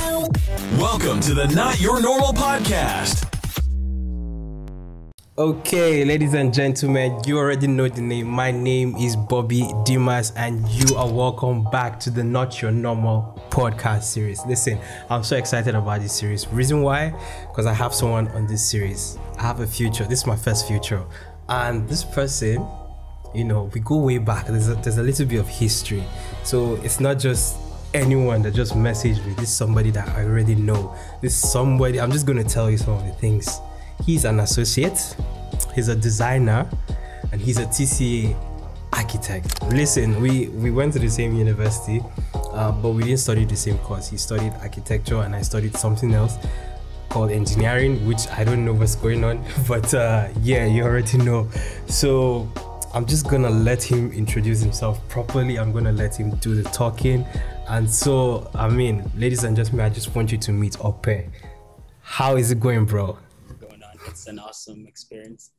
Welcome to the Not Your Normal Podcast. Okay, ladies and gentlemen, you already know the name. My name is Bobby Dimas, and you are welcome back to the Not Your Normal Podcast series. Listen, I'm so excited about this series. Reason why? Because I have someone on this series. I have a future. This is my first future. And this person, you know, we go way back. There's a little bit of history. So it's not just anyone that just messaged me. This is somebody that I already know. This is somebody, I'm just going to tell you some of the things. He's an associate, he's a designer, and he's a TCA architect. Listen, we went to the same university, but we didn't study the same course. He studied architecture and I studied something else called engineering, which I don't know what's going on, but yeah, you already know. So I'm just gonna let him introduce himself properly. I'm gonna let him do the talking. And so, I mean, ladies and gentlemen, I just want you to meet Ope. How is it going, bro? It's an awesome experience.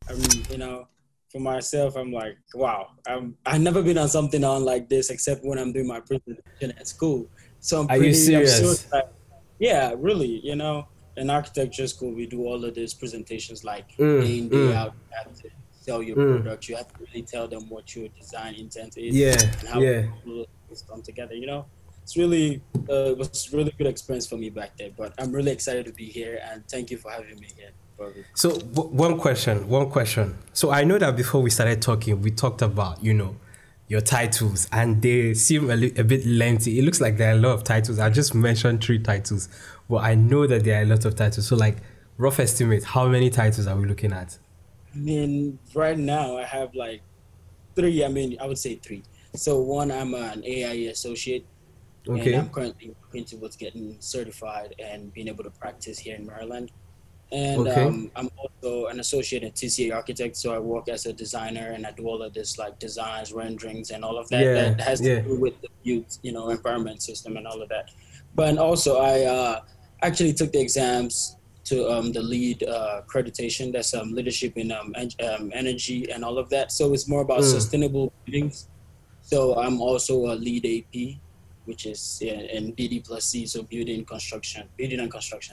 I mean, you know, for myself, I'm like, wow, I've never been on something on like this except when I'm doing my presentation at school. So I'm Are you serious? I'm so yeah, really, you know, in architecture school, we do all of these presentations like day in, day out. You have to sell your product. You have to really tell them what your design intent is and how it's come together, you know. It's really it was a really good experience for me back there, but I'm really excited to be here and thank you for having me here. So one question. So I know that before we started talking, we talked about, you know, your titles and they seem a bit lengthy. It looks like there are a lot of titles. I just mentioned 3 titles, but I know that there are a lot of titles. So like rough estimate, how many titles are we looking at? I mean, right now I have like 3. I mean, I would say 3. So one, I'm an AI associate. Okay. And I'm currently working towards getting certified and being able to practice here in Maryland. And I'm also an associate in TCA architect, so I work as a designer and I do all of this like designs, renderings, and all of that that has to do with the built, you know, environment system and all of that. But also I actually took the exams to the lead accreditation. That's leadership in energy and all of that. So it's more about sustainable buildings. So I'm also a lead AP, which is in BD plus C, so building and construction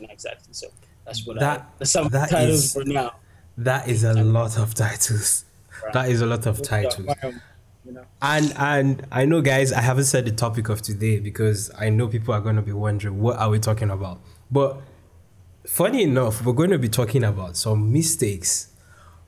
exactly. So that's what some titles for now. That is a lot of titles. Right. That is a lot of titles. You know. And I know, guys, I haven't said the topic of today because I know people are going to be wondering, what are we talking about? But funny enough, we're going to be talking about some mistakes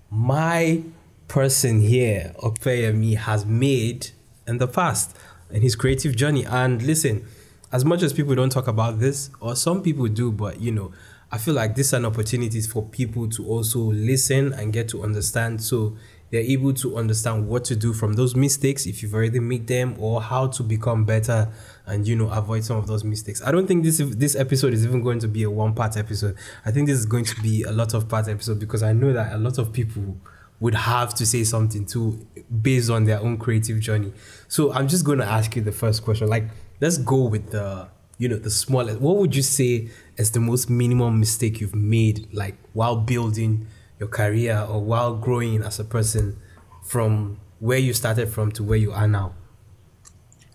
my person here, Opeyemi, has made in the past in his creative journey. And listen, as much as people don't talk about this, or some people do, but you know, I feel like this is an opportunity for people to also listen and get to understand, so they're able to understand what to do from those mistakes if you've already made them, or how to become better and, you know, avoid some of those mistakes. I don't think this episode is even going to be a 1-part episode. I think this is going to be a lot of part episode because I know that a lot of people would have to say something too based on their own creative journey. So I'm just going to ask you the first question. Like, let's go with the, you know, the smallest. What would you say is the most minimum mistake you've made, like while building your career or while growing as a person from where you started from to where you are now?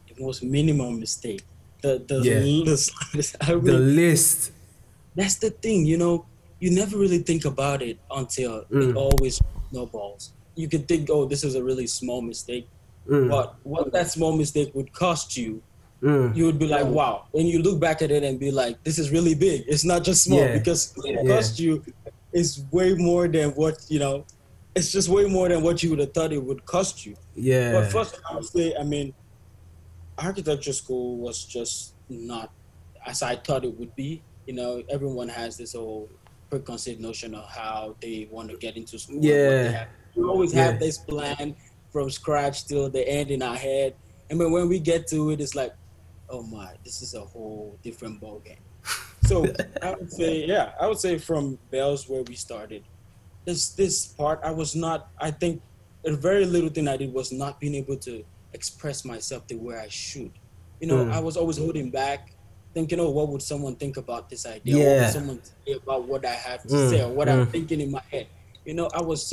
The most minimum mistake. The list. That's the thing, you know, you never really think about it until it always snowballs. You could think, oh, this is a really small mistake. But what that small mistake would cost you, you would be like, wow. And you look back at it and be like, this is really big. It's not just small because it cost you is way more than what, you know, it's just way more than what you would have thought it would cost you. Yeah. But first, I would say, I mean, architecture school was just not as I thought it would be. You know, everyone has this whole preconceived notion of how they want to get into school. Yeah. We always have this plan from scratch till the end in our head. And when we get to it, it's like, oh my, this is a whole different ballgame. So I would say from Bells where we started, this part, I think a very little thing I did was not being able to express myself the way I should. You know, I was always holding back, thinking, oh, what would someone think about this idea? What would someone say about what I have to say or what I'm thinking in my head? You know, I was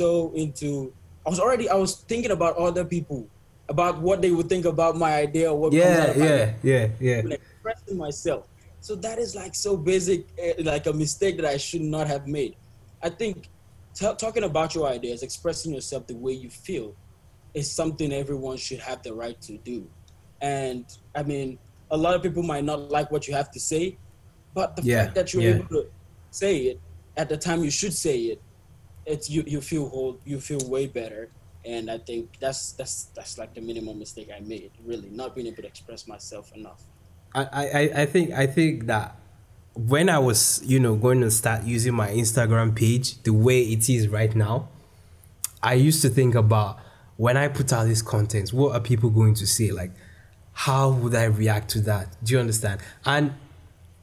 thinking about other people, about what they would think about my idea or what comes out of my head. Yeah. Expressing myself. So that is like so basic, like a mistake that I should not have made. I think talking about your ideas, expressing yourself the way you feel, is something everyone should have the right to do. And I mean, a lot of people might not like what you have to say, but the Yeah, fact that you're yeah. able to say it at the time you should say it, it's you feel you feel way better. And I think that's like the minimum mistake I made, really, not being able to express myself enough. I think that when I was, going to start using my Instagram page the way it is right now, I used to think about when I put out this content, what are people going to say? Like, how would I react to that? Do you understand? And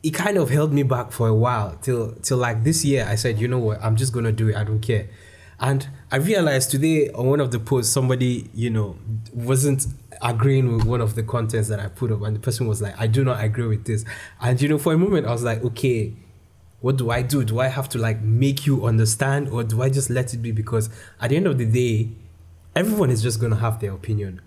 it kind of held me back for a while till like this year. I said, you know what? I'm just gonna do it. I don't care. And I realized today on one of the posts, somebody, wasn't agreeing with one of the contents that I put up, and the person was like, I do not agree with this. And for a moment I was like, okay, what do I do? Do I have to like make you understand, or do I just let it be? Because at the end of the day, everyone is just gonna have their opinion.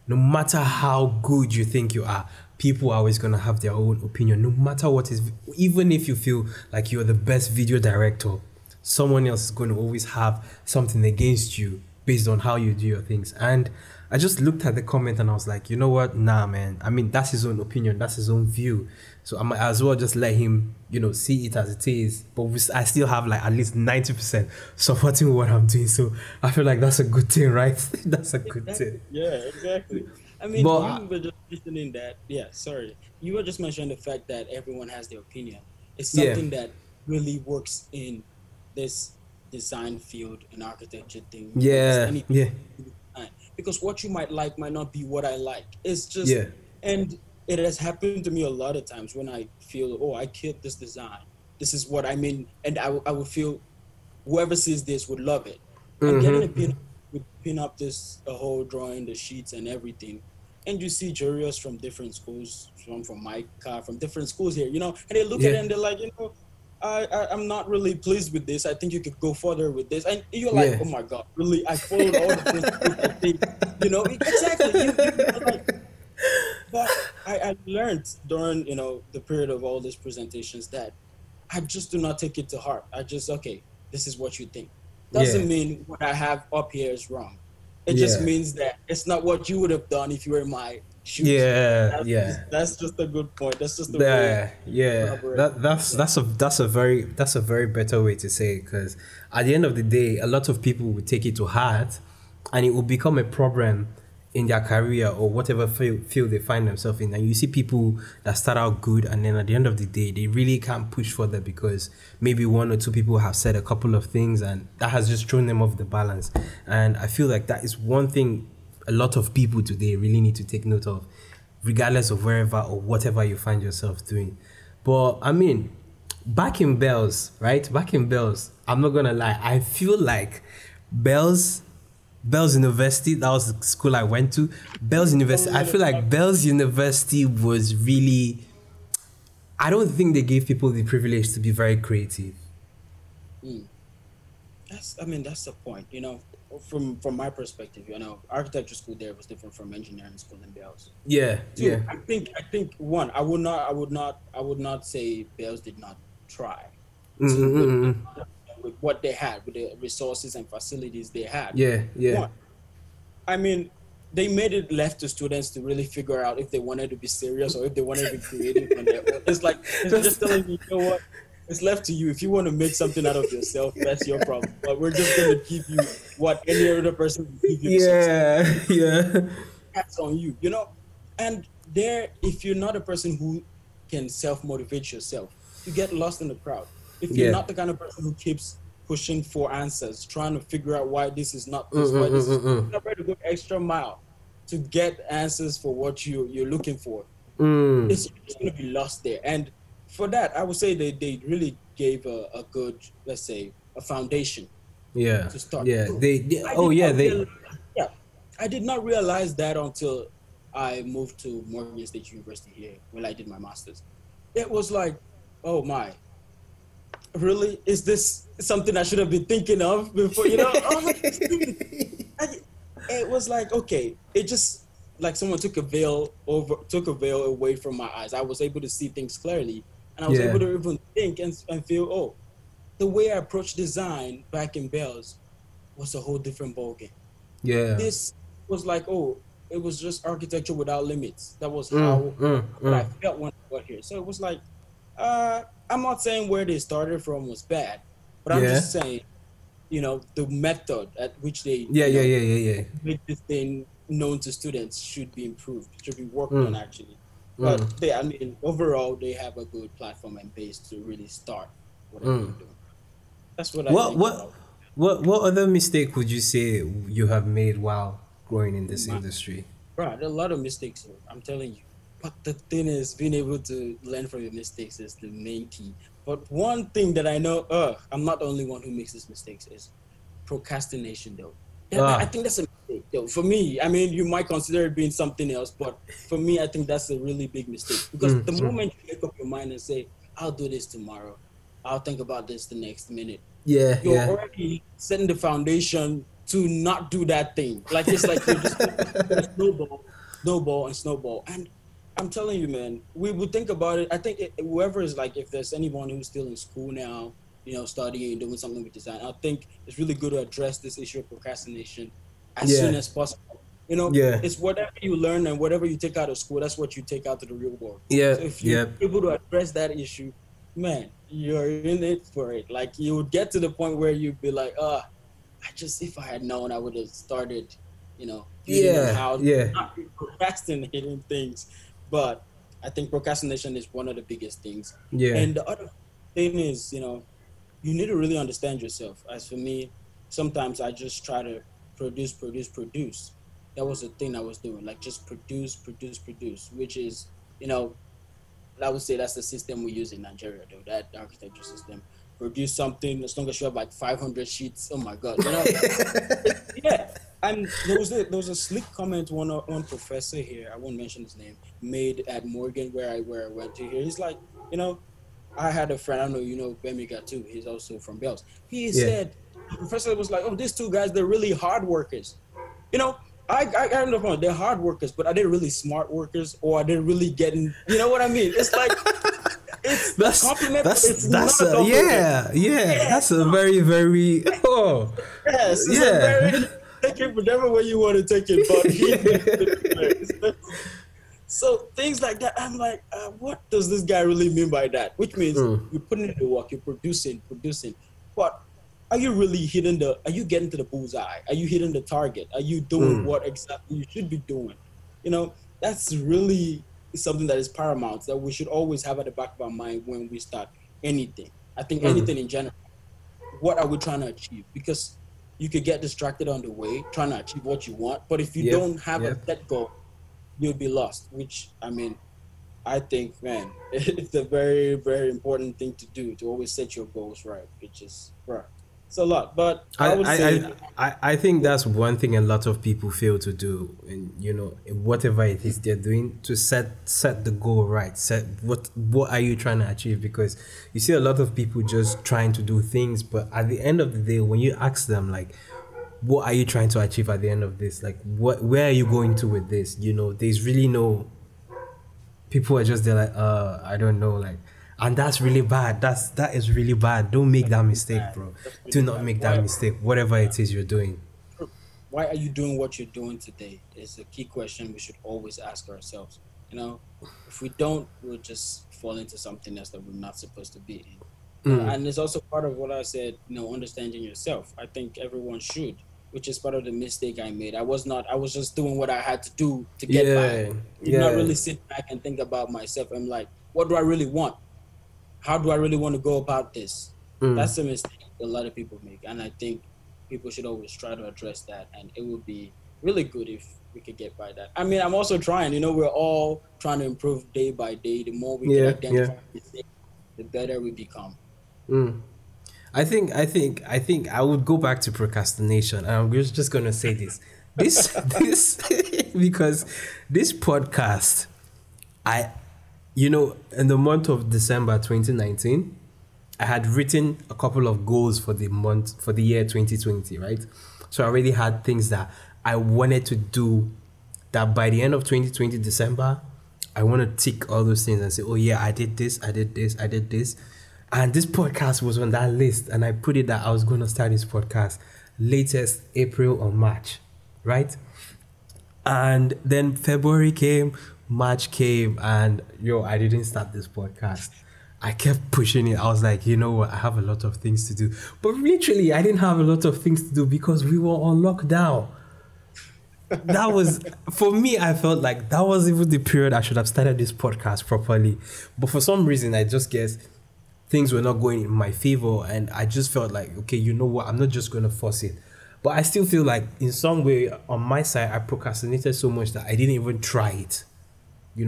No matter how good you think you are, people are always gonna have their own opinion. No matter what is, even if you feel like you're the best video director, someone else is gonna always have something against you based on how you do your things. And I just looked at the comment and I was like, you know what? Nah, man. I mean, that's his own opinion. That's his own view. So I might as well just let him, see it as it is. But I still have like at least 90% supporting what I'm doing. So I feel like that's a good thing, right? That's a good thing. Yeah, exactly. I mean, you were just mentioning that. Yeah, sorry. You were just mentioning the fact that everyone has their opinion. It's something that really works in this design field and architecture thing. Yeah. Because what you might like might not be what I like. It's just, and it has happened to me a lot of times when I feel, oh, I killed this design. This is what I mean. And I would feel whoever sees this would love it. I'm getting a pin up a whole drawing, the sheets and everything. And you see jurors from different schools, from my car, from different schools here, and they look at it and they're like, I'm not really pleased with this. I think you could go further with this. And you're like, oh my God, really? I followed all the principles, I think, exactly. But I learned during, the period of all these presentations that I just do not take it to heart. I just, okay, this is what you think. Doesn't mean what I have up here is wrong. It just means that it's not what you would have done if you were in my shoes. That's just a good point. That's just the way. That's a very better way to say it, because at the end of the day, a lot of people will take it to heart, and it will become a problem in their career or whatever field they find themselves in. And you see people that start out good, and then at the end of the day, they really can't push further because maybe one or two people have said a couple of things, and that has just thrown them off the balance. And I feel like that is one thing a lot of people today really need to take note of, regardless of wherever or whatever you find yourself doing. But I mean, back in Bells, I'm not gonna lie, I feel like Bells University, that was the school I went to. Bells University, I feel like Bells University was really, I don't think they gave people the privilege to be very creative. That's the point, from my perspective, architecture school there was different from engineering school in Bells. Two, I think one, I would not say Bells did not try with what they had, with the resources and facilities they had. One, I mean, they made it left to students to really figure out if they wanted to be serious or if they wanted to be creative on their own. It's like, it's just telling me, you know what? It's left to you. If you want to make something out of yourself, that's your problem. But we're just going to give you what any other person would give you. That's on you, And there, if you're not a person who can self-motivate yourself, you get lost in the crowd. If you're not the kind of person who keeps pushing for answers, trying to figure out why this is not this, why this is not ready to go extra mile to get answers for what you're looking for, it's going to be lost there. And for that, I would say they really gave a good, let's say, a foundation to start. I did not realize that until I moved to Morgan State University here when I did my master's. It was like, oh my, really? Is this something I should have been thinking of before? It was like, okay, it just like someone took a veil away from my eyes. I was able to see things clearly, and I was Yeah. able to even think and feel, oh, the way I approached design back in Bells was a whole different ballgame. Yeah. This was like, oh, it was just architecture without limits. That was how what I felt when I got here. So it was like, I'm not saying where they started from was bad, but I'm Yeah. just saying, the method at which they, Yeah. make this thing known to students should be improved, should be worked on Mm. actually. But I mean, overall, they have a good platform and base to really start whatever they're doing. That's what I What think what about. what other mistake would you say you have made while growing in this My, industry? Bro, there are a lot of mistakes here, I'm telling you. But the thing is, being able to learn from your mistakes is the main key. But one thing that I know, I'm not the only one who makes these mistakes, is procrastination, though. I Ah. think that's a mistake, though. For me, I mean, you might consider it being something else, but for me, I think that's a really big mistake. Because the moment you make up your mind and say, I'll do this tomorrow, I'll think about this the next minute, Yeah. you're Yeah. already setting the foundation to not do that thing. Like it's like you're just gonna snowball. And I'm telling you, man, we would think about it. I think whoever is like, if there's anyone who's still in school now, studying, doing something with design, I think it's really good to address this issue of procrastination as soon Yeah. as possible. Yeah. It's whatever you learn and whatever you take out of school, that's what you take out to the real world. Yeah. So if you're Yeah. able to address that issue, man, you're in it for it. Like you would get to the point where you'd be like, if I had known, I would have started, building on Yeah. how Yeah. not procrastinating things. But I think procrastination is one of the biggest things. Yeah. And the other thing is, you need to really understand yourself. As for me, sometimes I just try to produce. That was the thing I was doing, like just produce, which is, I would say that's the system we use in Nigeria, though, that architecture system. Produce something as long as you have like 500 sheets. Oh my God, yeah. And there was a slick comment one professor here, I won't mention his name, made at Morgan where I went to here. He's like, I had a friend, I know Opeyemi Ikotun, he's also from Bells. He Yeah. said, the professor was like, oh, these two guys, they're really hard workers. I don't know, they're hard workers, but are they really smart workers, or are they really getting, you know what I mean? It's like, it's That's a compliment, that's but it's that's not a compliment. yeah. That's a very very Yes, it's a yeah. very, take it whatever way you want to take it, but he makes it. So things like that, I'm like, what does this guy really mean by that? Which means you're putting in the work, you're producing, but are you really are you getting to the bullseye? Are you hitting the target? Are you doing what exactly you should be doing? That's really something that is paramount, that we should always have at the back of our mind when we start anything. I think anything in general. What are we trying to achieve? Because you could get distracted on the way trying to achieve what you want, but if you don't have a set goal, you'll be lost, which, I mean, I think, man, it's a very, very important thing to do, to always set your goals right, which is, right. It's a lot, but I would say... I think that's one thing a lot of people fail to do, and whatever it is they're doing, to set the goal right. Set what are you trying to achieve? Because you see a lot of people just trying to do things, but at the end of the day, when you ask them, like, what are you trying to achieve at the end of this? Like, where are you going to with this? There's really no... People are just there like, I don't know, like... And that's really bad. That is really bad. Don't make that mistake, bro. Do not make that mistake, whatever it is you're doing. Why are you doing what you're doing today is a key question we should always ask ourselves. If we don't, we'll just fall into something else that we're not supposed to be in. And it's also part of what I said, understanding yourself. I think everyone should, which is part of the mistake I made. I was just doing what I had to do to get by. Did not really sit back and think about myself. I'm like, what do I really want? How do I really want to go about this? That's a mistake a lot of people make. And I think people should always try to address that. And it would be really good if we could get by that. I mean, I'm also trying, we're all trying to improve day by day. The more we can identify mistakes, the better we become. I think I would go back to procrastination. And I'm just going to say this because this podcast, in the month of December 2019, I had written a couple of goals for the year 2020, right? So I already had things that I wanted to do that by the end of 2020 December, I want to tick all those things and say, oh yeah, I did this, I did this, I did this. And this podcast was on that list, and I put it that I was going to start this podcast latest April or March, right? And then February came, March came, and I didn't start this podcast. I kept pushing it. I was like, you know what? I have a lot of things to do. But literally, I didn't have a lot of things to do because we were on lockdown. That was, for me, I felt like that was even the period I should have started this podcast properly. But for some reason, I just guess things were not going in my favor, and I just felt like, okay, you know what, I'm not just going to force it. But I still feel like in some way on my side, I procrastinated so much that I didn't even try it.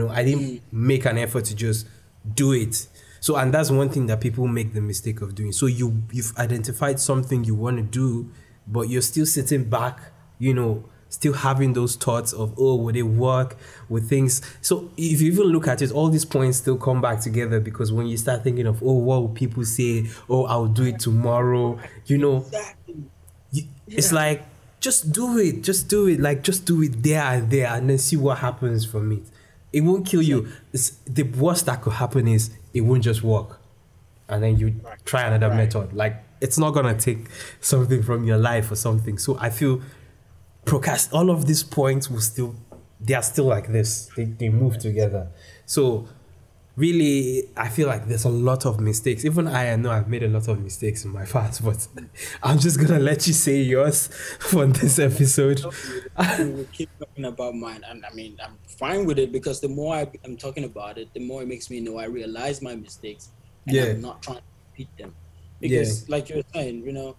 I didn't make an effort to just do it. So, and that's one thing that people make the mistake of doing. So you've identified something you want to do, but you're still sitting back, still having those thoughts of, oh, would it work with things? So if you even look at it, all these points still come back together, because when you start thinking of, oh, what will people say? Oh, I'll do it tomorrow. It's like, just do it. Just do it. Like, just do it there and there, and then see what happens from it. It won't kill you. The worst that could happen is it won't just work. And then you try another method. Like, it's not going to take something from your life or something. So I feel all of these points they are still like this. They move together. So really, I feel like there's a lot of mistakes. Even I know I've made a lot of mistakes in my past, but I'm just going to let you say yours for this episode. We'll keep talking about mine. And I mean, I'm fine with it, because the more I'm talking about it, the more it makes me know I realize my mistakes, and I'm not trying to repeat them. Because like you're saying,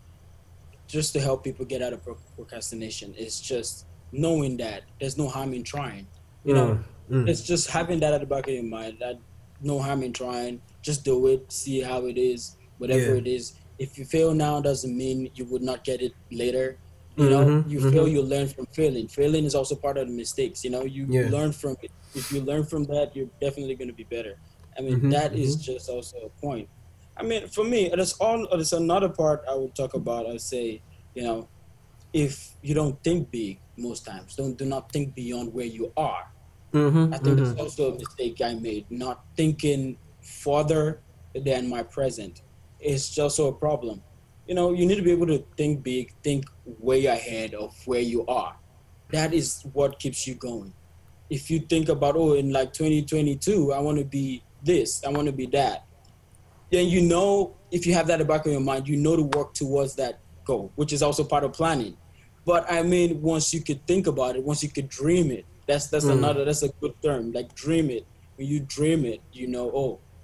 just to help people get out of procrastination, is just knowing that there's no harm in trying. It's just having that at the back of your mind, that no harm in trying. Just do it, see how it is, whatever it is. If you fail now, doesn't mean you would not get it later. You fail, you learn from failing. Failing is also part of the mistakes. You learn from it. If you learn from that, you're definitely going to be better. I mean, that is just also a point. I mean, for me, there's another part I would talk about. I would say, if you don't think big, most times, do not think beyond where you are. I think that's also a mistake I made, not thinking further than my present. It's also a problem. You need to be able to think big, think way ahead of where you are. That is what keeps you going. If you think about, in like 2022, I want to be this, I want to be that, then if you have that in the back of your mind, to work towards that goal, which is also part of planning. But I mean, once you could think about it, once you could dream it, that's a good term, like dream it. When you dream it,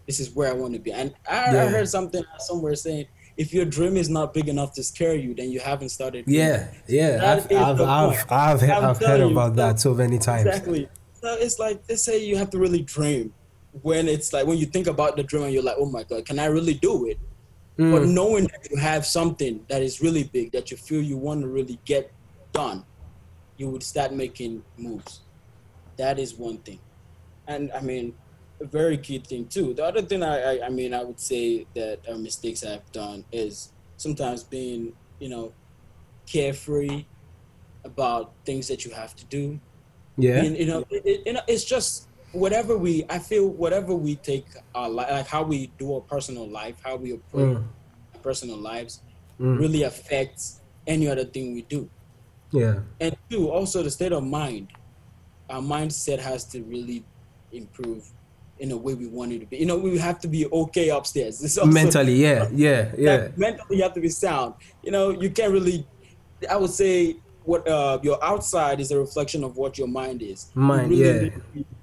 this is where I want to be. And I heard something somewhere saying, if your dream is not big enough to scare you, then you haven't started. I've heard about that so many times. Exactly. So it's like, they say you have to really dream. When it's like, when you think about the dream and you're like, oh my God, can I really do it? But knowing that you have something that is really big, that you feel you want to really get done, you would start making moves. That is one thing. And I mean, a very key thing too. The other thing I would say that mistakes I've done is sometimes being, carefree about things that you have to do. Yeah. And, it's just whatever we take our life, like how we do our personal life, how we approach our personal lives, really affects any other thing we do. Yeah. And two, also the state of mind. Our mindset has to really improve in a way we want it to be. We have to be okay upstairs. It's also, mentally, mentally, you have to be sound. You can't really, I would say, what your outside is a reflection of what your mind is. You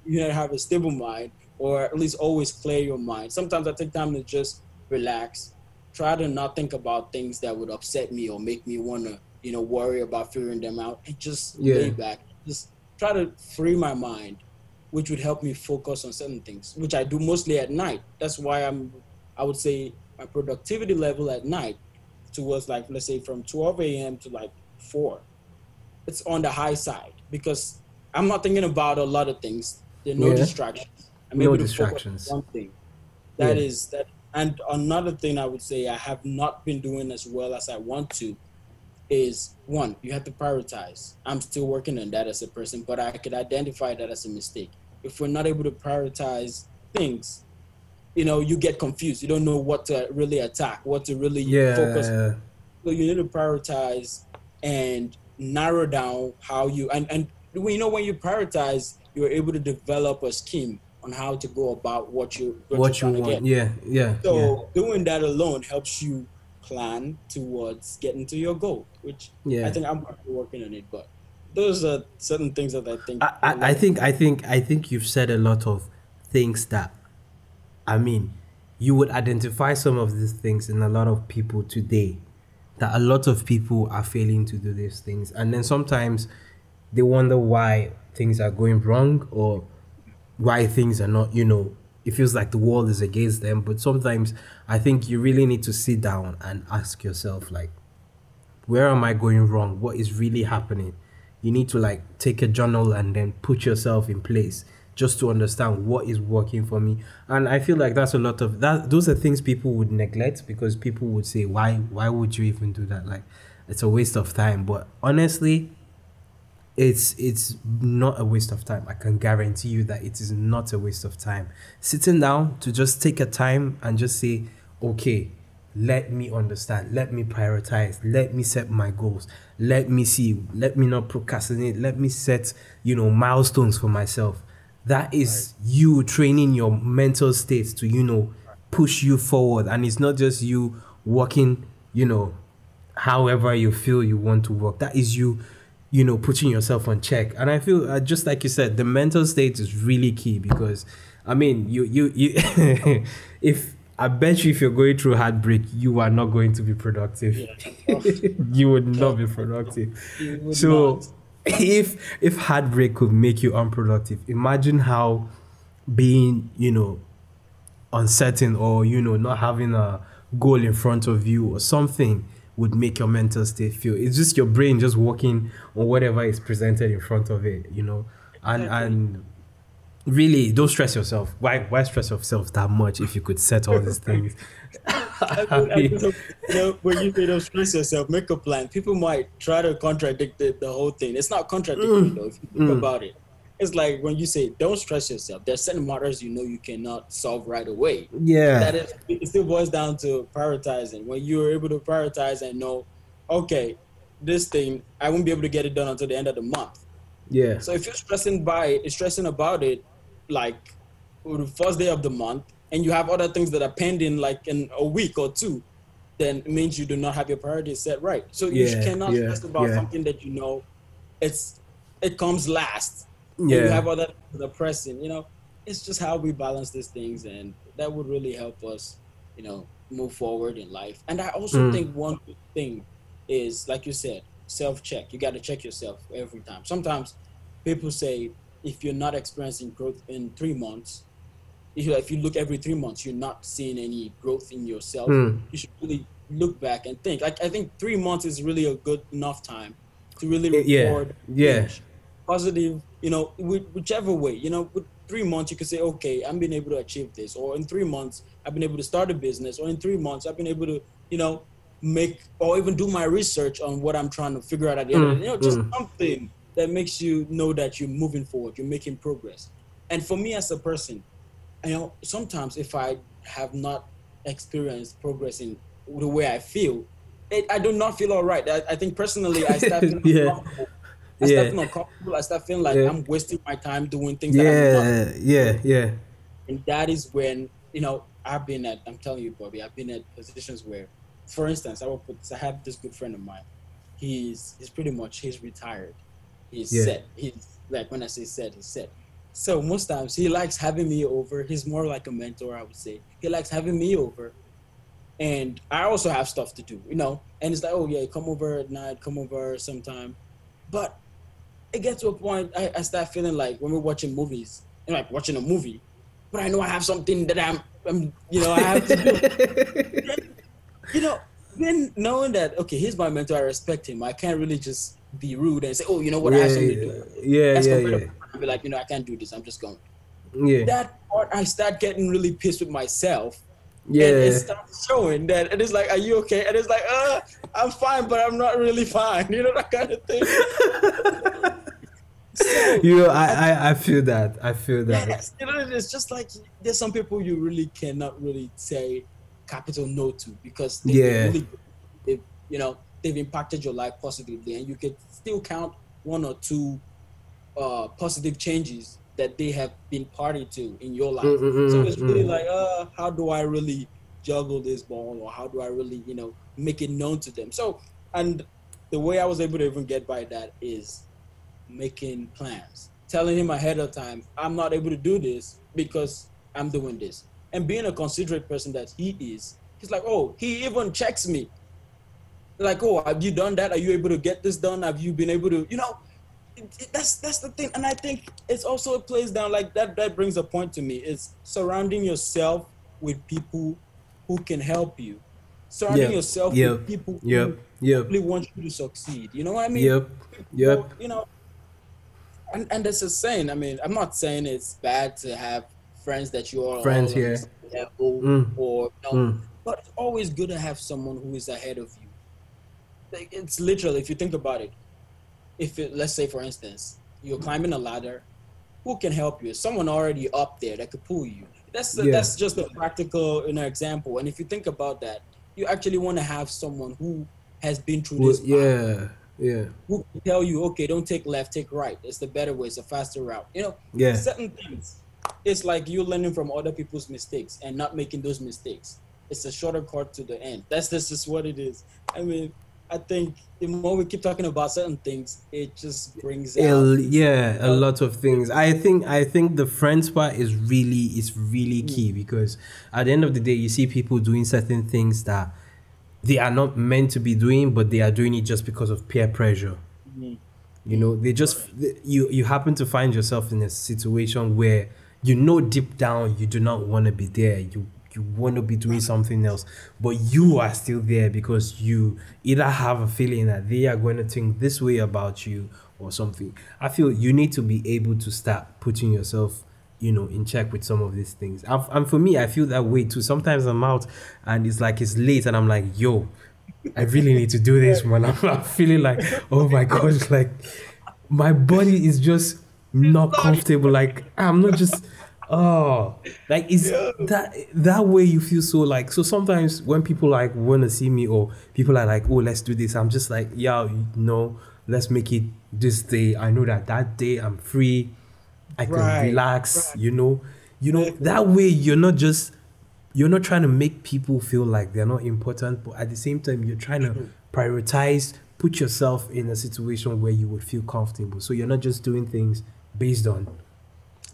need to have a stable mind, or at least always clear your mind. Sometimes I take time to just relax, try to not think about things that would upset me or make me want to, worry about figuring them out, and just lay back. Just try to free my mind, which would help me focus on certain things, which I do mostly at night. That's why I would say my productivity level at night towards, like, let's say from 12 a.m. to like 4, it's on the high side, because I'm not thinking about a lot of things. There are no distractions. I'm able to focus on one thing. That is that. And another thing I would say I have not been doing as well as I want to is one, you have to prioritize. I'm still working on that as a person, but I could identify that as a mistake. If we're not able to prioritize things, you get confused. You don't know what to really attack, what to really focus on. Yeah. So you need to prioritize and narrow down how you and when you prioritize, you're able to develop a scheme on how to go about what you're What you trying to want. get. Yeah. Yeah. Yeah. So doing that alone helps you plan towards getting to your goal, which I Yeah. think I'm working on it. But those are certain things that I think I think you've said a lot of things that, I mean, you would identify some of these things in a lot of people today, that a lot of people are failing to do these things. And then sometimes they wonder why things are going wrong, or why things are not, it feels like the world is against them. But sometimes I think you really need to sit down and ask yourself, like, where am I going wrong? What is really happening? You need to like take a journal and then put yourself in place just to understand what is working for me. And I feel like that's a lot of that. Those are things people would neglect, because people would say, why would you even do that? Like, it's a waste of time. But honestly, it's not a waste of time. I can guarantee you that it is not a waste of time. Sitting down to just take a time and just say, okay, let me understand, let me prioritize, let me set my goals, let me see, let me not procrastinate, let me set, milestones for myself. That is you training your mental state to, push you forward. And it's not just you working, however you feel you want to work. That is you, putting yourself on check. And I feel, just like you said, the mental state is really key, because I mean, you if I bet you, if you're going through heartbreak, you are not going to be productive. Yeah. You would not be productive. So not. if heartbreak could make you unproductive, imagine how being, uncertain, or, not having a goal in front of you or something would make your mental state feel. It's just your brain just working on whatever is presented in front of it, and really, don't stress yourself. Why stress yourself that much if you could set all these things? When you say don't stress yourself, make a plan. People might try to contradict the whole thing. It's not contradictory though, if you think about it. It's like when you say don't stress yourself, there's certain matters you cannot solve right away. Yeah. It still boils down to prioritizing. When you're able to prioritize and know, okay, this thing, I won't be able to get it done until the end of the month. Yeah. So if you're stressing about it, like on the first day of the month, and you have other things that are pending like in a week or two, then it means you do not have your priorities set right. So you cannot stress about something that it comes last. Yeah. You have other things that are pressing. It's just how we balance these things, and that would really help us, move forward in life. And I also think one good thing is, like you said, self-check. You got to check yourself every time. Sometimes people say, if you're not experiencing growth in 3 months, if you look every 3 months, you're not seeing any growth in yourself. You should really look back and think. Like, I think 3 months is really a good enough time to really record change. Positive, whichever way. With 3 months, you could say, okay, I'm being able to achieve this. Or in 3 months, I've been able to start a business. Or in 3 months, I've been able to, make or even do my research on what I'm trying to figure out at the end of it. Just something that makes you know that you're moving forward, you're making progress. And for me as a person, sometimes if I have not experienced progress in the way I feel, I do not feel all right. I think personally, I start feeling uncomfortable. I start feeling uncomfortable. I start feeling like I'm wasting my time doing things that I'm not. And that is when, I'm telling you, Bobby, I've been at positions where, for instance, I have this good friend of mine. He's retired. He's set. He's like, when I say set, he's set. So most times he likes having me over. He's more like a mentor, I would say. He likes having me over. And I also have stuff to do, and it's like, oh yeah, come over at night, come over sometime. But it gets to a point, I start feeling like when we're watching movies, like watching a movie, but I know I have something that I have to do. Then knowing that, okay, he's my mentor, I respect him. I can't really just be rude and say, oh, you know what, I have something to do. I'll be like, I can't do this. I'm just going. That part, I start getting really pissed with myself And it Yeah. starts showing that, and it's like, are you okay? And it's like, I'm fine, but I'm not really fine. You know, that kind of thing. So You know, I feel that. I feel that. yes, you know, it's just like there's some people you really cannot really say capital no to because they've been Yeah. really, they've, you know, they've impacted your life positively, and you can still count one or two positive changes that they have been party to in your life. So it's really Mm-mm-mm-mm. like, how do I really juggle this ball, or how do I really, you know, make it known to them? So, and the way I was able to even get by that is making plans, telling him ahead of time, I'm not able to do this because I'm doing this. And being a considerate person that he is, he's like, oh, he even checks me. Like, oh, have you done that? Are you able to get this done? Have you been able to, you know, that's the thing. And I think it's also plays down like that. That brings a point to me is surrounding yourself with people who can help you. Surrounding Yep. yourself Yep. with people who Yep. Yep. really want you to succeed. You know what I mean? Yep. Well, Yep. you know, and that's a saying. I mean, I'm not saying it's bad to have friends that you are Friends all on the here. same level, Mm. or you know, Mm. but it's always good to have someone who is ahead of you. Like, it's literally, if you think about it, if it, let's say for instance, you're climbing a ladder, who can help you? Someone already up there that could pull you. Yeah. That's just a practical, you know, example. And if you think about that, you actually want to have someone who has been through Well, this path, yeah. Yeah. who can tell you, okay, don't take left, take right. It's the better way. It's a faster route. You know, Yeah. certain things. It's like you learning from other people's mistakes and not making those mistakes. It's a shorter cut to the end. That's just what it is. I mean, I think the more we keep talking about certain things, it just brings out this. Yeah, a Uh, lot of things. I think the friends part is really key because at the end of the day, you see people doing certain things that they are not meant to be doing, but they are doing it just because of peer pressure. mm, You know, they just you happen to find yourself in a situation where you know deep down you do not want to be there. You want to be doing something else, but you are still there because you either have a feeling that they are going to think this way about you or something. I feel you need to be able to start putting yourself, in check with some of these things. And for me, I feel that way too. Sometimes I'm out and it's like it's late and I'm like, yo, I really need to do this, man. I'm feeling like, oh my gosh, like my body is just not comfortable. Like I'm not just, oh, like it's that way you feel so like. So sometimes when people like want to see me or people are like, oh, let's do this, I'm just like, yeah, let's make it this day. I know that day I'm free. I can right, relax. right. Exactly. That way you're not trying to make people feel like they're not important, but at the same time, you're trying to prioritize, put yourself in a situation where you would feel comfortable. So you're not just doing things based on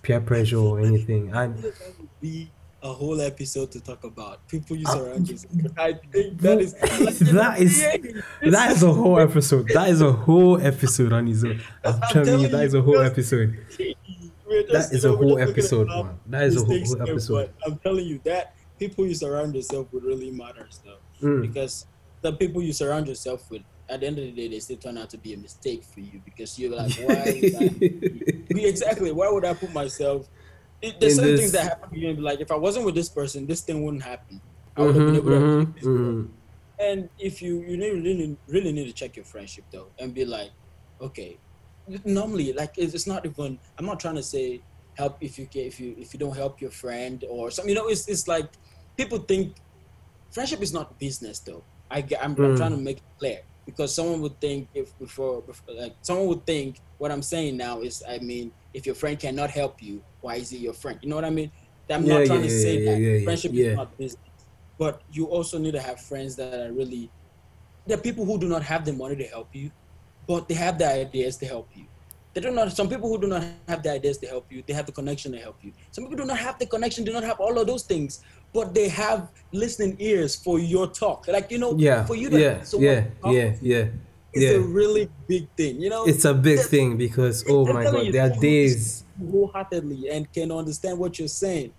peer I pressure feel or anything. And that would be a whole episode to talk about people you uh, surround yourself with. I think that bro, is like, it's, that is yeah, that is a whole episode. That is a whole episode on his own. I'm I'm telling you, telling that you, is a whole episode. we're That just, is a we're whole just looking episode, at man. That is a whole, mistakes whole here, episode. but I'm telling you that people you surround yourself with really matters though, Mm. because the people you surround yourself with, at the end of the day, they still turn out to be a mistake for you because you're like, why would I? Exactly. Why would I put myself? There's In certain things that this, happen to you and be like, if I wasn't with this person, this thing wouldn't happen. I would have been mm-hmm, able to achieve mm-hmm, this goal. mm-hmm. And if you really need to check your friendship though, and be like, okay, normally like it's not even. I'm not trying to say help if you can, if you don't help your friend or something. You know, it's like people think friendship is not business though. I'm trying to Mm. make it clear because someone would think if before like someone would think what I'm saying now is, I mean, if your friend cannot help you, why is he your friend? You know what I mean? I'm Yeah, not yeah, trying to yeah, say yeah, that yeah, yeah, friendship is yeah. not business, but you also need to have friends that are really, there are people who do not have the money to help you, but they have the ideas to help you. They do not. Some people who do not have the ideas to help you, they have the connection to help you. Some people do not have the connection, do not have all of those things, but they have listening ears for your talk. Like, Yeah, for you to have yeah, someone yeah, to talk yeah, to yeah, is a yeah. really big thing. It's a big thing because oh I'm my telling god, you, there are someone who listens days. wholeheartedly and can understand what you're saying.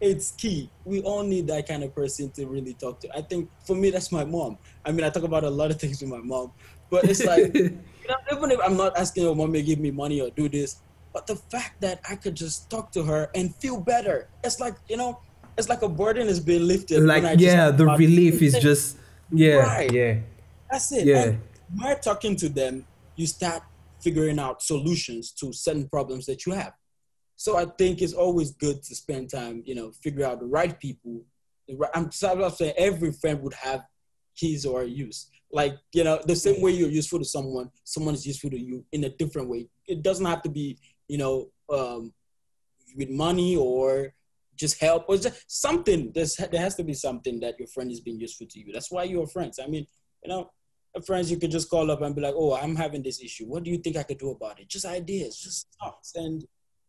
It's key. We all need that kind of person to really talk to. I think for me, that's my mom. I mean, I talk about a lot of things with my mom, but it's like, even if I'm not asking your mom to give me money or do this, but the fact that I could just talk to her and feel better, it's like, it's like a burden is being lifted. Like, when I just yeah, the relief is just, yeah, right. yeah, That's it. yeah. And when talking to them, you start figuring out solutions to certain problems that you have. So I think it's always good to spend time, figure out the right people. I'm saying every friend would have his or her use. Like, the same way you're useful to someone is useful to you in a different way. It doesn't have to be, with money or just help or just something. There has to be something that your friend is being useful to you. That's why you're friends. I mean, friends you could just call up and be like, oh, I'm having this issue. What do you think I could do about it? Just ideas, just thoughts, and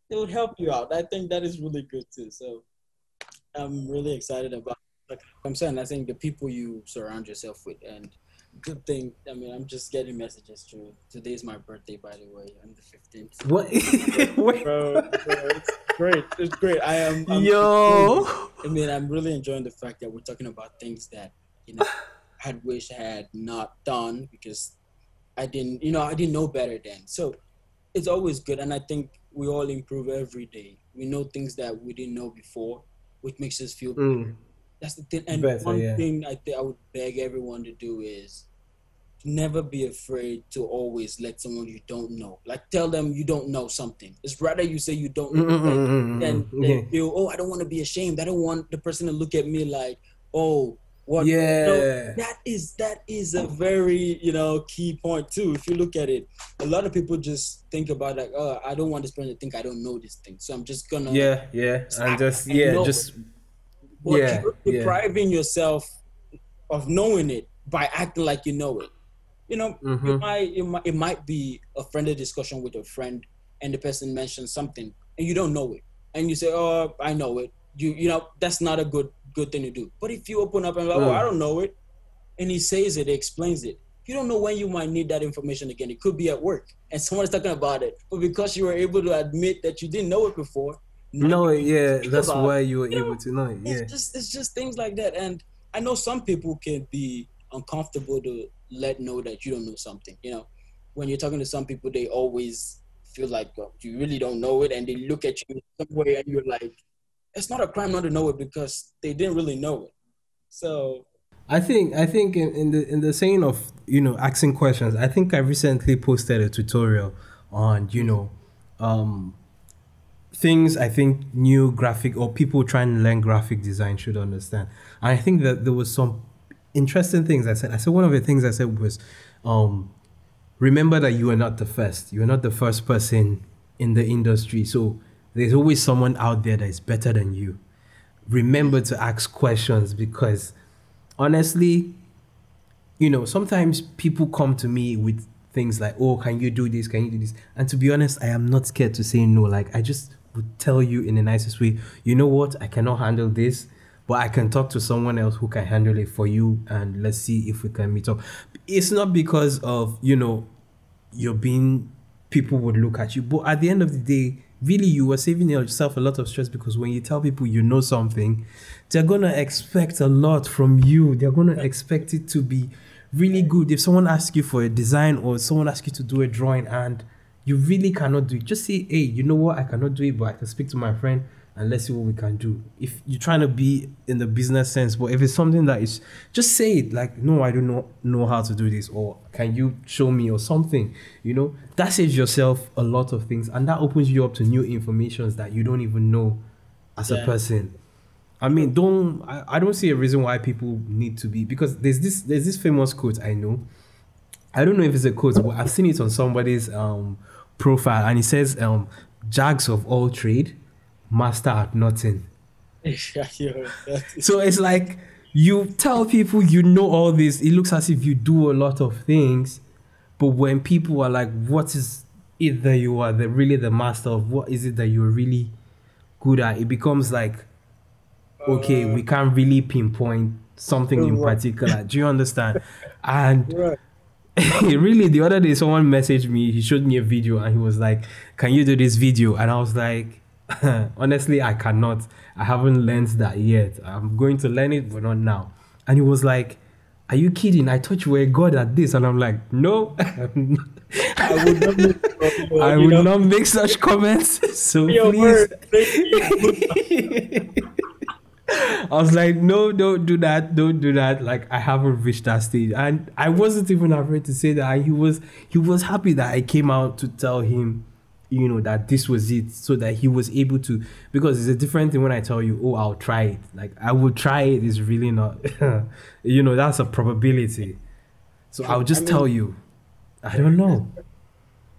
it would help you out. I think that is really good too. So I'm really excited about, like I'm saying, I think the people you surround yourself with, and good thing. I mean, I'm just getting messages through. Today's my birthday, by the way. I'm the 15th. What? Bro, it's great. It's great. I'm Yo. I mean, I'm really enjoying the fact that we're talking about things that, I wish I had not done because I didn't know better then. So it's always good. And I think we all improve every day. We know things that we didn't know before, which makes us feel better. That's the thing. And Better, one yeah. thing I think I would beg everyone to do is never be afraid to always let someone you don't know, like tell them you don't know something. It's rather you say you don't know than feel, oh, I don't want to be ashamed. I don't want the person to look at me like, oh, what? Yeah. That is a very, key point too. If you look at it, a lot of people just think about like, oh, I don't want this person to think I don't know this thing. So I'm just gonna you're depriving yourself of knowing it by acting like you know it. It might be a friendly discussion with a friend and the person mentions something and you don't know it. And you say, oh, I know it. That's not a good thing to do. But if you open up and like, oh, I don't know it, and he says it, he explains it, you don't know when you might need that information again. It could be at work and someone's talking about it. But because you were able to admit that you didn't know it before, that's why you were able to know it. Yeah. It's just things like that. And I know some people can be uncomfortable to let know that you don't know something. When you're talking to some people, they always feel like, oh, you really don't know it, and they look at you some way and you're like, it's not a crime not to know it because they didn't really know it. So I think in the saying of asking questions, I think I recently posted a tutorial on things I think new graphic or people trying to learn graphic design should understand. And I think that there was some interesting things I said. One of the things I said was, remember that you are not the first. You are not the first person in the industry. So there's always someone out there that is better than you. Remember to ask questions because honestly, sometimes people come to me with things like, oh, can you do this? Can you do this? And to be honest, I am not scared to say no. Like, I just would tell you in the nicest way, you know what? I cannot handle this, but I can talk to someone else who can handle it for you. And let's see if we can meet up. It's not because of, people would look at you. But at the end of the day, really, you were saving yourself a lot of stress because when you tell people you know something, they're going to expect a lot from you. They're going to expect it to be really good. If someone asks you for a design or someone asks you to do a drawing and you really cannot do it, just say, hey, you know what? I cannot do it, but I can speak to my friend and let's see what we can do. If you're trying to be in the business sense, but if it's something that is, just say it like, no, I don't know how to do this, or can you show me or something, that saves yourself a lot of things. And that opens you up to new informations that you don't even know as a person. I mean, I don't see a reason why people need to be, because there's this famous quote I know. I don't know if it's a quote, but I've seen it on somebody's profile, and it says, "Jags of all trade, master at nothing." So it's like you tell people you know all this. It looks as if you do a lot of things, but when people are like, "What is it that you are really the master of? What is it that you're really good at?" It becomes like, okay, we can't really pinpoint something in particular. Do you understand? And really, the other day, someone messaged me. He showed me a video, and he was like, "Can you do this video?" And I was like, honestly, I cannot. I haven't learned that yet. I'm going to learn it, but not now. And he was like, are you kidding? I thought you were God at this. And I'm like, no. I would not make such comments. So please. I was like, no, don't do that, don't do that. Like, I haven't reached that stage, and I wasn't even afraid to say that. And he was happy that I came out to tell him, that this was it, so that he was able to. Because it's a different thing when I tell you, oh, I'll try it. Like, I will try it is really not, that's a probability. So I'll just tell you, I don't know.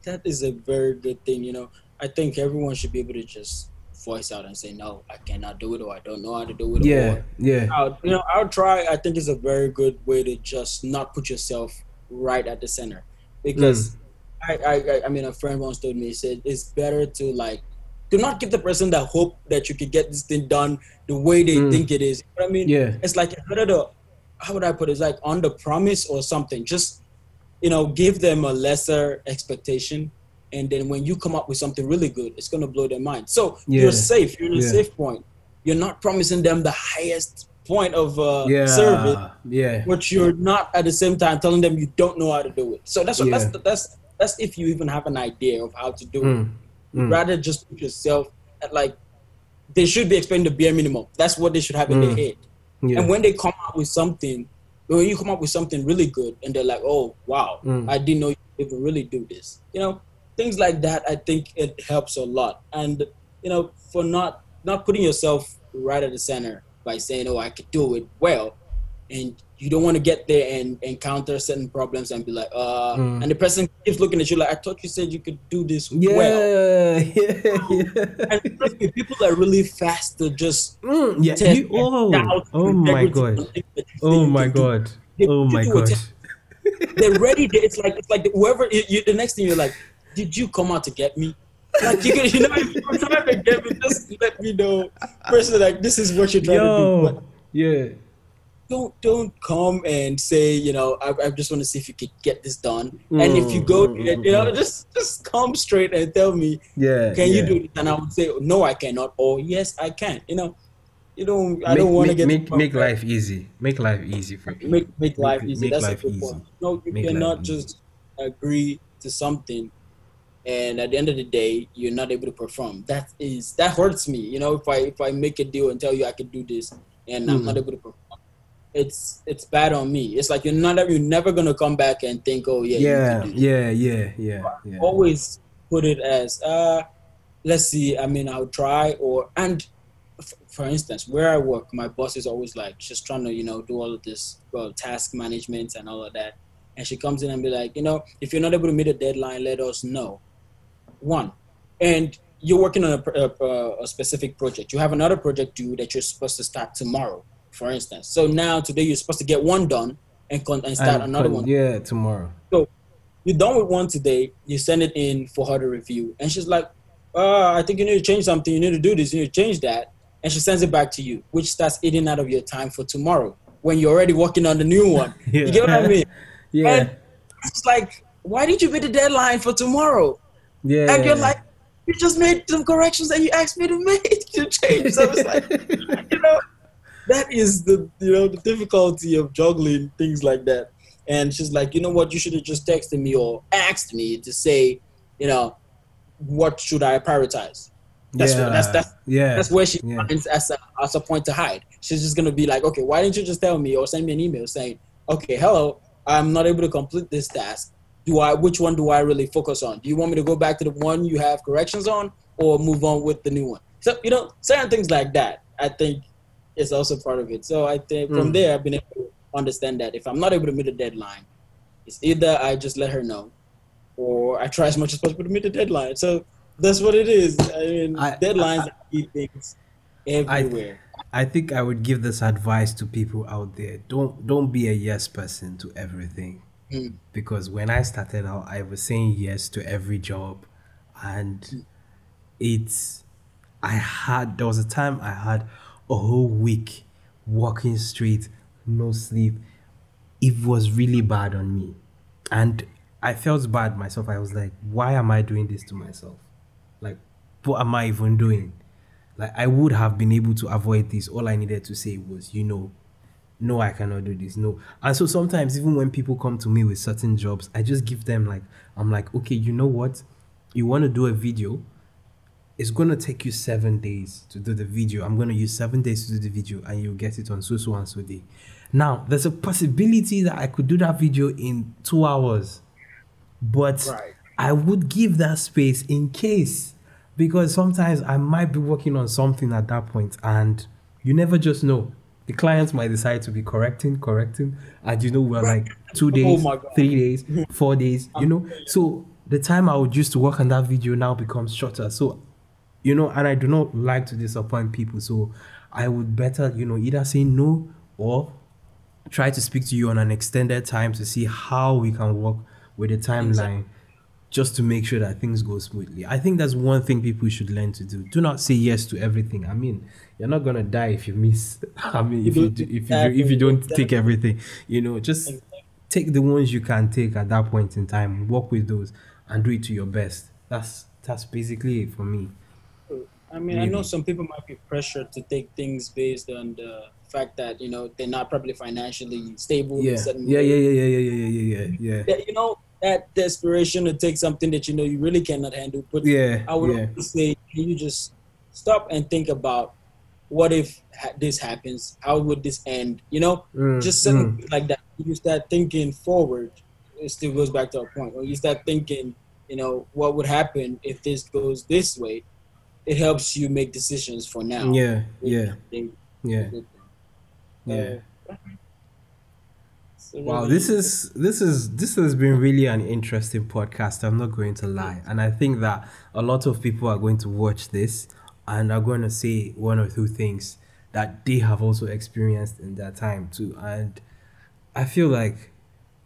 That is a very good thing. I think everyone should be able to just voice out and say, no, I cannot do it, or I don't know how to do it. Yeah. I'll try. I think it's a very good way to just not put yourself right at the center, because I mean, a friend once told me, he said, it's better to do not give the person the hope that you could get this thing done the way they think it is. You know what I mean? Yeah. It's like, better to, how would I put it? It's like under promise or something. Just, give them a lesser expectation. And then when you come up with something really good, it's going to blow their mind. So you're safe. You're in a safe point. You're not promising them the highest point of service. Yeah. But you're not at the same time telling them you don't know how to do it. So that's if you even have an idea of how to do it. Rather just put yourself at they should be expecting the bare minimum. That's what they should have in their head. Yeah. And when they come up with something, when you come up with something really good and they're like, oh, wow, I didn't know you could even really do this. Things like that, I think it helps a lot. And, for not putting yourself right at the center by saying, oh, I could do it well. And you don't want to get there and encounter certain problems and be like, and the person keeps looking at you like, I thought you said you could do this well. And trust me, people are really fast to just test oh my God. They're ready. It's like whoever, the next thing you're like, did you come out to get me? Like, if you're trying to get me, just let me know. Person, this is what you're trying to do. But don't come and say, I just want to see if you could get this done. And if you go, just come straight and tell me, can you do it? And I would say, no, I cannot, or yes, I can. I don't want to get make life easy. Make life easy for people. Make life easy. That's a good point. No, you cannot just agree to something, and at the end of the day, you're not able to perform. That hurts me. If I make a deal and tell you I can do this, and I'm not able to perform, it's bad on me. It's like you're never gonna come back and think, oh you can do this. Yeah. Always put it as let's see. I mean, I'll try. For instance, where I work, my boss is always like, she's trying to do all of this task management and all of that, and she comes in and be like, if you're not able to meet a deadline, let us know. One, and you're working on a specific project. You have another project due that you're supposed to start tomorrow, for instance. So now today you're supposed to get one done and start another one. Yeah, tomorrow. So you're done with one today. You send it in for her to review, and she's like, I think you need to change something. You need to do this. You need to change that. And she sends it back to you, which starts eating out of your time for tomorrow when you're already working on the new one. You get what I mean? And it's like, why did you meet the deadline for tomorrow? Yeah. And you're like, you just made some corrections that you asked me to make to change. So it's like, that is the difficulty of juggling things like that. And she's like, you know what? You should have just texted me or asked me to say, what should I prioritize? That's where she finds as a point to hide. She's just gonna be like, okay, why didn't you just tell me or send me an email saying, okay, hello, I'm not able to complete this task. Which one do I really focus on? Do you want me to go back to the one you have corrections on, or move on with the new one? So certain things like that, I think, is also part of it. So I think from there, I've been able to understand that if I'm not able to meet a deadline, it's either I just let her know, or I try as much as possible to meet the deadline. So that's what it is. I mean, deadlines are key things everywhere. I think I would give this advice to people out there. Don't be a yes person to everything. Because when I started out, I was saying yes to every job, and there was a time I had a whole week walking straight, no sleep. It was really bad on me, and I felt bad myself. I was like, why am I doing this to myself? Like, what am I even doing? Like, I would have been able to avoid this. All I needed to say was, no, I cannot do this. No. And so sometimes, even when people come to me with certain jobs, I just give them I'm like, okay, you know what? You want to do a video? it's gonna take you 7 days to do the video. I'm gonna use 7 days to do the video, and you'll get it on so and so day. Now, there's a possibility that I could do that video in 2 hours, but Right. I would give that space in case, because sometimes I might be working on something at that point, and you never just know. The clients might decide to be correcting, and we're like 2 days, my God. 3 days, 4 days, So the time I would use to work on that video now becomes shorter. So, and I do not like to disappoint people. So I would better, either say no or try to speak to you on an extended time to see how we can work with the timeline, just to make sure that things go smoothly. I think that's one thing people should learn to do. Do not say yes to everything. I mean, you're not gonna die if you miss. I mean, if you don't take everything, just take the ones you can take at that point in time. Work with those and do it to your best. That's basically it for me. I mean, I know some people might be pressured to take things based on the fact that they're not probably financially stable. Yeah. That desperation to take something that you really cannot handle. But I would always say, can you just stop and think about what if this happens? How would this end? Just something like that. You start thinking forward. It still goes back to our point. When you start thinking, what would happen if this goes this way? It helps you make decisions for now. Yeah. Wow, this has been really an interesting podcast. I'm not going to lie, and I think that a lot of people are going to watch this and are going to say one or two things that they have also experienced in their time too. And I feel like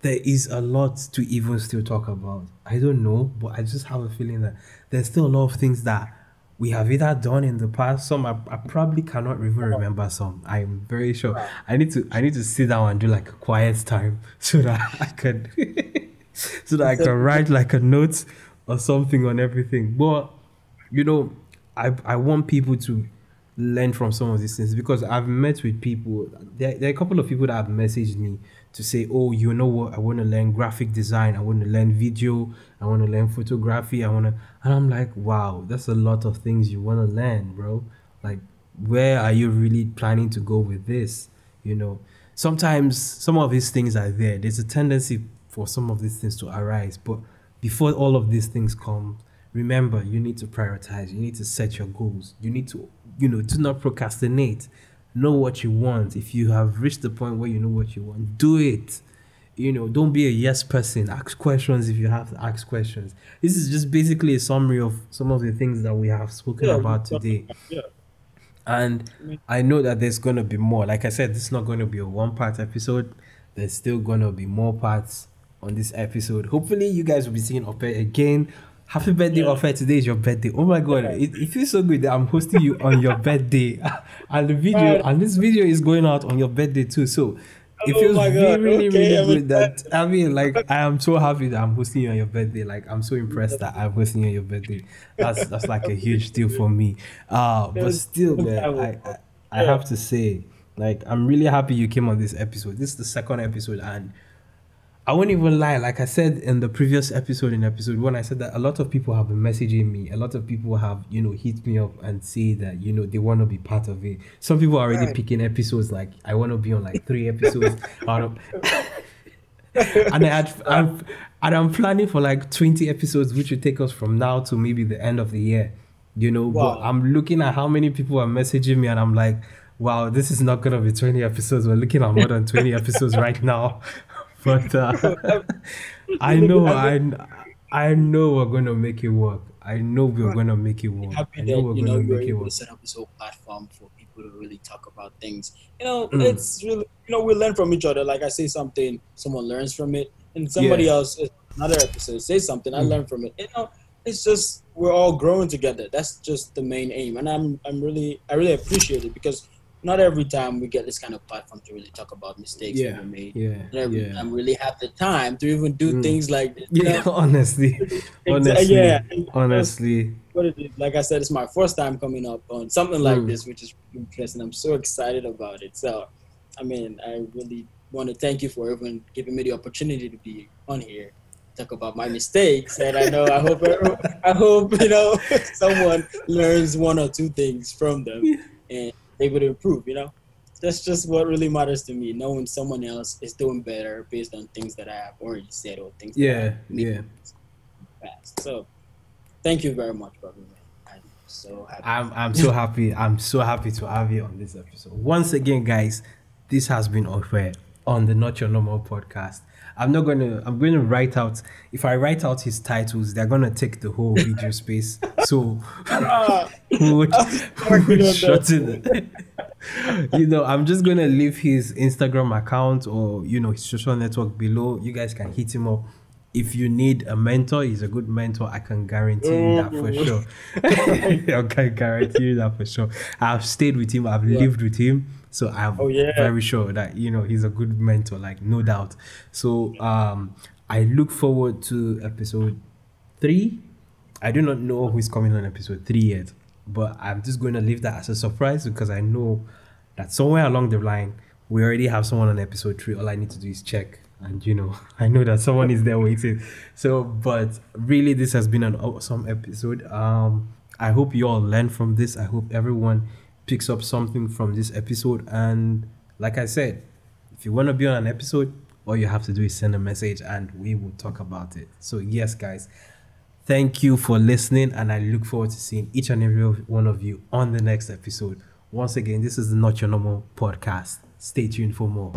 there is a lot to even still talk about. I don't know, but I just have a feeling that there's still a lot of things that we have either done in the past. Some I probably cannot even remember some. I'm very sure. I need to sit down and do like a quiet time so that I can write like a note or something on everything. But I want people to learn from some of these things, because I've met with people. There are a couple of people that have messaged me to say, oh, you know what, I want to learn graphic design, I want to learn video, I want to learn photography, and I'm like, wow, that's a lot of things you want to learn, bro. Like, where are you really planning to go with this? Sometimes some of these things are there. There's a tendency for some of these things to arise, but before all of these things come, remember, you need to prioritize. You need to set your goals. You need to, do not procrastinate. Know what you want. If you have reached the point where you know what you want, do it. Don't be a yes person. Ask questions if you have to ask questions. This is just basically a summary of some of the things that we have spoken about today. And I know that there's going to be more. Like I said, this is not going to be a one-part episode. There's still going to be more parts on this episode. Hopefully, you guys will be seeing Opey again. Happy birthday, Opey. Today is your birthday. Oh my God. It feels so good that I'm hosting you on your birthday. And this video is going out on your birthday too. So it feels really good that, I am so happy that I'm hosting you on your birthday. Like, I'm so impressed that I'm hosting you on your birthday. That's like a huge deal for me. But still, man, I have to say, like, I'm really happy you came on this episode. This is the second episode, and I won't even lie. Like I said in the previous episode, in episode 1, I said that a lot of people have been messaging me. A lot of people have, hit me up and say that, they want to be part of it. Some people are already picking episodes. Like, I want to be on like 3 episodes. And I'm planning for like 20 episodes, which will take us from now to maybe the end of the year. But I'm looking at how many people are messaging me, and I'm like, wow, this is not going to be 20 episodes. We're looking at more than 20 episodes right now. But I know we're going to make it work. I know we're going to make it work. Happy that you're able to set up this whole platform for people to really talk about things. It's really, we learn from each other. Like, I say something, someone learns from it, and somebody else, another episode, say something, I learn from it. It's just, we're all growing together. That's just the main aim, and I really appreciate it, because not every time we get this kind of platform to really talk about mistakes that we made. Not every time we really have the time to even do things like this. Honestly. What it is, like I said, it's my first time coming up on something like this, which is interesting. I'm so excited about it. So, I really want to thank you for even giving me the opportunity to be on here. talk about my mistakes, and I hope someone learns one or two things from them and able to improve. That's just what really matters to me, knowing someone else is doing better based on things that I have already said or things that I made in the past. So thank you very much, brother. I'm so happy. I'm so happy. I'm so happy to have you on this episode. Once again, guys, this has been Opeyemi on the Not Your Normal podcast. I'm going to write out, if I write out his titles, they're going to take the whole video space. So, we'll shorten it. I'm just going to leave his Instagram account or, his social network below. You guys can hit him up. If you need a mentor, he's a good mentor. I can guarantee you that for sure. I can guarantee you that for sure. I've stayed with him. I've lived with him. So I'm very sure that, he's a good mentor, like no doubt. So I look forward to episode 3. I do not know who's coming on episode 3 yet, but I'm just going to leave that as a surprise because I know that somewhere along the line, we already have someone on episode 3. All I need to do is check. And, I know that someone is there waiting. So, but really, this has been an awesome episode. I hope you all learn from this. I hope everyone picks up something from this episode. And like I said, if you want to be on an episode, all you have to do is send a message and we will talk about it. So yes, guys, thank you for listening. And I look forward to seeing each and every one of you on the next episode. Once again, this is the Not Your Normal podcast. Stay tuned for more.